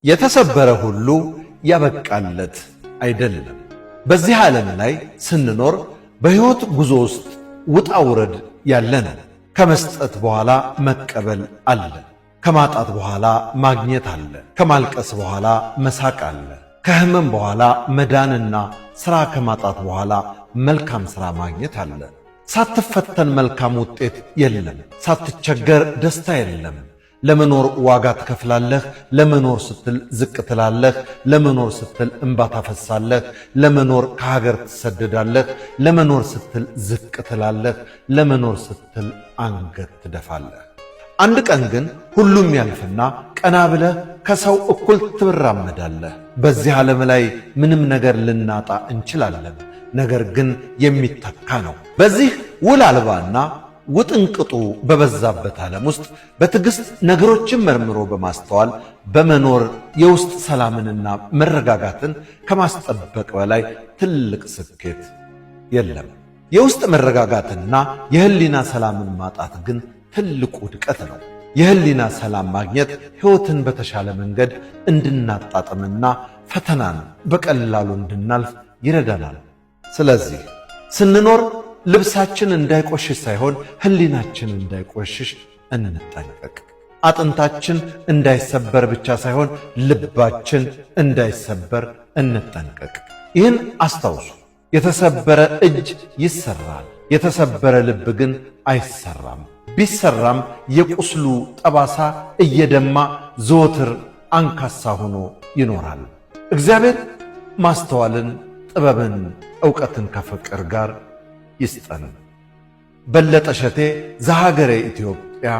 የተሰበረ ሁሉ ያበቃለት አይደለም። በዚህ ዓለም ላይ ስንኖር በሕይወት ጉዞ ውስጥ ውጣ ውረድ ያለ ነው። ከመስጠት በኋላ መቀበል አለ። ከማጣት በኋላ ማግኘት አለ። ከማልቀስ በኋላ መሳቅ አለ። ከሕመም በኋላ መዳንና ሥራ ከማጣት በኋላ መልካም ሥራ ማግኘት አለ። ሳትፈተን መልካም ውጤት የለም። ሳትቸገር ደስታ የለም። ለመኖር ዋጋ ትከፍላለህ። ለመኖር ስትል ዝቅ ትላለህ። ለመኖር ስትል እንባ ታፈሳለህ። ለመኖር ከሀገር ትሰደዳለህ። ለመኖር ስትል ዝቅ ትላለህ። ለመኖር ስትል አንገት ትደፋለህ። አንድ ቀን ግን ሁሉም ያልፍና ቀና ብለህ ከሰው እኩል ትራመዳለህ። በዚህ ዓለም ላይ ምንም ነገር ልናጣ እንችላለን፣ ነገር ግን የሚተካ ነው። በዚህ ውል አልባና ውጥንቅጡ በበዛበት ዓለም ውስጥ በትዕግሥት ነገሮችን መርምሮ በማስተዋል በመኖር የውስጥ ሰላምንና መረጋጋትን ከማስጠበቅ በላይ ትልቅ ስኬት የለም። የውስጥ መረጋጋትና የህሊና ሰላምን ማጣት ግን ትልቁ ውድቀት ነው። የህሊና ሰላም ማግኘት ሕይወትን በተሻለ መንገድ እንድናጣጥምና ፈተናን በቀላሉ እንድናልፍ ይረዳናል። ስለዚህ ስንኖር ልብሳችን እንዳይቆሽሽ ሳይሆን ህሊናችን እንዳይቆሽሽ እንጠንቀቅ። አጥንታችን እንዳይሰበር ብቻ ሳይሆን ልባችን እንዳይሰበር እንጠንቀቅ። ይህን አስታውሱ። የተሰበረ እጅ ይሰራል፣ የተሰበረ ልብ ግን አይሰራም። ቢሰራም የቁስሉ ጠባሳ እየደማ ዘወትር አንካሳ ሆኖ ይኖራል። እግዚአብሔር ማስተዋልን፣ ጥበብን፣ ዕውቀትን ከፍቅር ጋር ይስጠን። በለጠ ሸቴ ዘሀገረ ኢትዮጵያ